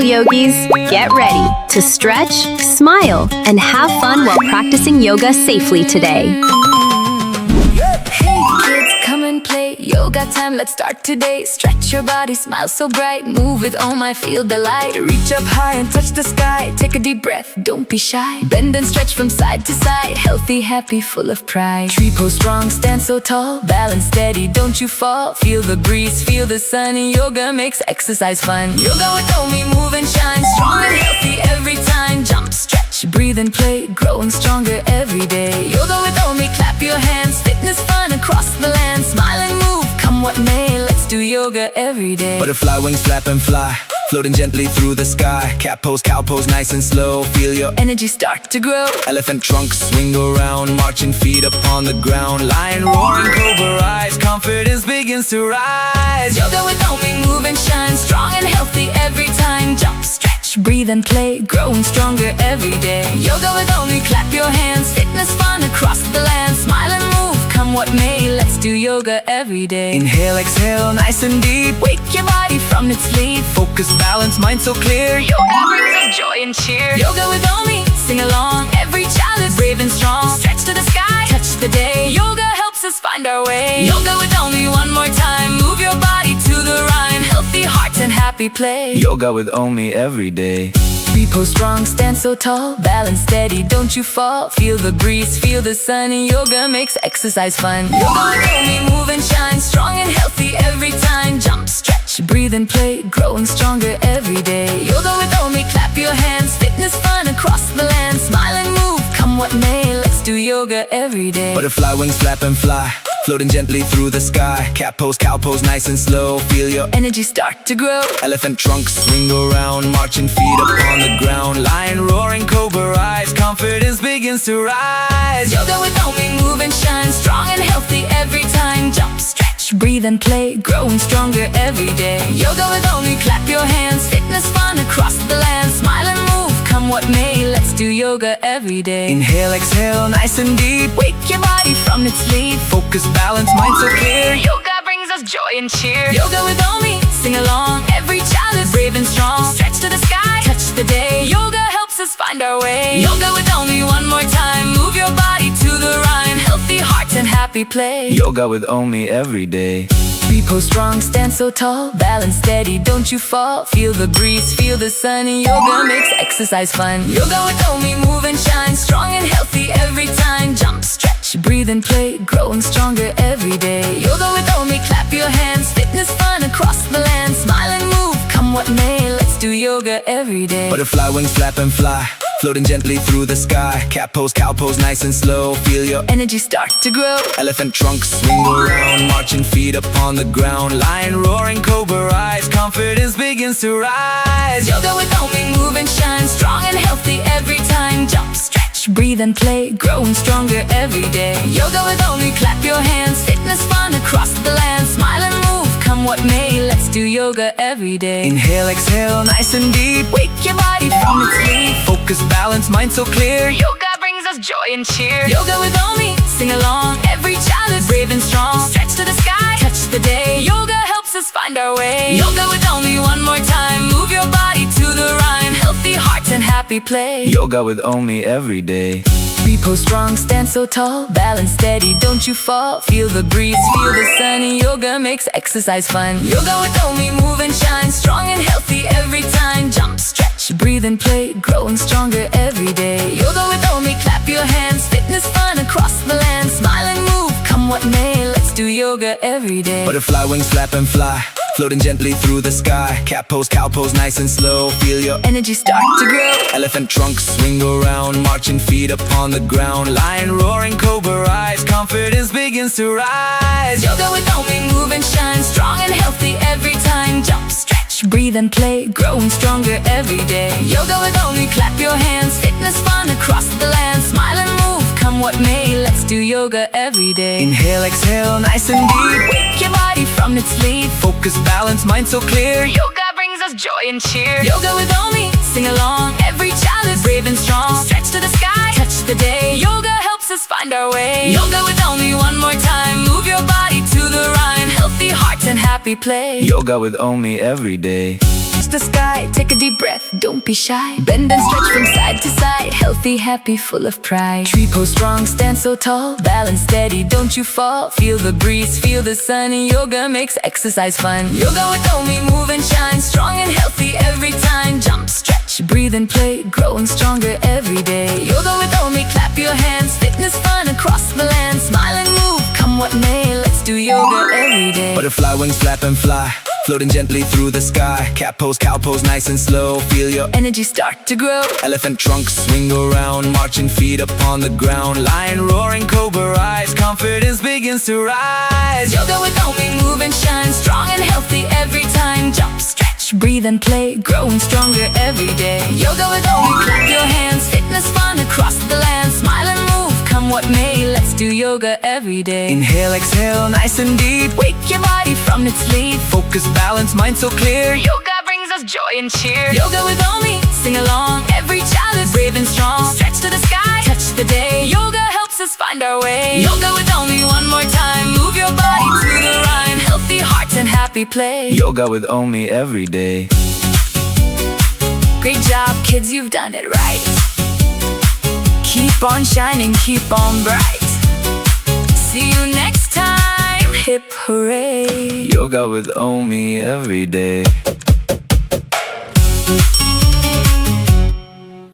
Yogis, get ready to stretch, smile, and have fun while practicing yoga safely today. Hey kids, come and play. Yoga time, let's start today. Stretch your body, smile so bright. Move with OMY, feel the light. Reach up high and touch the sky. Take a deep breath, don't be shy. Bend and stretch from side to side. Healthy, happy, full of pride. Tree pose strong, stand so tall. Balance steady, don't you fall. Feel the breeze, feel the sun. Yoga makes exercise fun. Yoga with OMY, move and shine. Strong and healthy every time. Jump, stretch, breathe and play. Growing stronger every day. Yoga with OMY, clap your hands. Fitness fun across the land. Smile and move, come what may. Let's do yoga every day. Butterfly wings flap and fly, floating gently through the sky. Cat pose, cow pose, nice and slow. Feel your energy start to grow. elephant trunk swing around, marching feet upon the ground. Lion roaring, cobra rise, confidence begins to rise. Yoga with OMY, move and shine. Strong and healthy every time. Jump, stretch, breathe and play. Growing stronger every day. Yoga with OMY, clap your hands. Fitness fun across the land. Smile and move, come what may. Let's do yoga every day. Inhale, exhale, nice and deep. Wake your body from its sleep. Focus, balance, mind so clear. Yoga brings us joy and cheer. Yoga with OMY, sing along. Every child is brave and strong. Stretch to the sky, touch the day. Yoga helps us find our way. Yoga with OMY, one more time. Move your body to the rhyme. Healthy heart and happy play. Yoga with OMY every day. Tree pose strong, stand so tall. Balance steady, don't you fall. Feel the breeze, feel the sun. Yoga makes exercise fun. Yoga with OMY, move and shine. Strong and healthy every time. Jump, stretch, breathe and play. Growing stronger every day. Yoga with OMY, clap your hands. Fitness fun across the land. Smile and move, come what may. Let's do yoga every day. Butterfly wings flap and fly, floating gently through the sky. Cat pose, cow pose, nice and slow. Feel your energy start to grow. elephant trunk swing around, marching feet upon the ground. Lion roaring, cobra rise, confidence begins to rise. Yoga with OMY, move and shine. Strong and healthy every time. Jump, stretch, breathe and play. Growing stronger every day. Yoga with OMY, clap your hands. Fitness fun across the land. Smile and move, come what may. Let's do yoga every day. Inhale, exhale, nice and deep. Wake your body from its sleep. Focus, balance, mind so clear. Yoga brings us joy and cheer. Yoga with OMY, sing along. Every child is brave and strong. Stretch to the sky, touch the day. Yoga helps us find our way. Yoga with OMY, one more time. Move your body to the rhyme. Healthy heart and happy play. Yoga with OMY every day. Tree pose strong, stand so tall. Balance steady, don't you fall. Feel the breeze, feel the sun. Yoga makes exercise fun. Yoga with OMY, move and shine. Strong and healthy every time. Jump, stretch, breathe and play. Growing stronger every day. Yoga with OMY, clap your hands. Fitness fun across the land. Smile and move, come what may. Let's do yoga every day. Butterfly wings flap and fly, floating gently through the sky. Cat pose, cow pose, nice and slow. Feel your energy start to grow. elephant trunk swing around, marching feet upon the ground. Lion roaring, cobra rise, confidence begins to rise. Yoga with OMY, move and shine. Strong and healthy every time. Jump, stretch, breathe and play. Growing stronger every day. Yoga with OMY, clap your hands. Fitness fun across the land. Smile and move, come what may. Let's do yoga every day. Inhale, exhale, nice and deep. Wake your body from its sleep. Focus, balance, mind so clear. Yoga brings us joy and cheer. Yoga with OMY, sing along. Every child is brave and strong. Stretch to the sky, touch the day. Yoga helps us find our way. Yoga with OMY, one more time. Move your body to the rhyme. Healthy heart and happy play. Yoga with OMY every day. Tree pose strong, stand so tall. Balance steady, don't you fall. Feel the breeze, feel the sun. Yoga makes exercise fun. Yoga with OMY, move and shine. Strong and healthy every time. Jump, stretch, breathe and play. Growing stronger every day. Yoga with OMY, clap your hands. Fitness fun across the land. Smile and move, come what may. Let's do yoga every day. Butterfly wings flap and fly, floating gently through the sky. Cat pose, cow pose, nice and slow. Feel your energy start to grow. elephant trunk swing around, marching feet upon the ground. Lion roaring, cobra rise, confidence begins to rise. Yoga with OMY, move and shine. Strong and healthy every time. Jump, stretch, breathe and play. Growing stronger every day. Yoga with OMY, clap your hands. Fitness fun across the land. Smile and move, come what may. Let's do yoga every day. Inhale, exhale, nice and deep. Wake your body from its sleep. Focus, balance, mind so clear. Yoga brings us joy and cheer. Yoga with OMY, sing along. Every child is brave and strong. Stretch to the sky, touch the day. Yoga helps us find our way. Yoga with OMY, one more time. Move your body to the rhyme. Healthy heart and happy happy play. Yoga with OMY every day. Touch the sky, take a deep breath, don't be shy. Bend and stretch from side to side, healthy, happy, full of pride. Tree pose strong, stand so tall, balance steady, don't you fall. Feel the breeze, feel the sun, yoga makes exercise fun. Yoga with OMY, move and shine, strong and healthy every time. Jump, stretch, breathe and play, growing stronger every day. Yoga with OMY, clap your hands, fitness fun across the land. Smile and move, come what may, let's do yoga every day. Butterfly wings flap and fly, floating gently through the sky. Cat pose, cow pose, nice and slow. Feel your Energy start to grow. elephant trunk swing around, marching feet upon the ground. Lion roaring, cobra rise, confidence begins to rise. Yoga with OMY, move and shine, strong and healthy every time. Jump, stretch, breathe and play, growing stronger every day. Yoga with OMY, clap your hands, fitness fun across the land. Smile and move, come what may, let's do yoga every day. Inhale, exhale, nice and deep. Wake your body from its sleep. Focus, balance, mind so clear. Yoga brings us joy and cheer. Yoga with OMY, sing along. Every child is brave and strong. Stretch to the sky, touch the day. Yoga helps us find our way. Yoga with OMY, one more time. Move your body to the rhyme. Healthy hearts and happy play. Yoga with OMY every day. Great job, kids, you've done it right. Keep on shining, keep on bright. See you next time. Hip hooray. Yoga with OMY every day.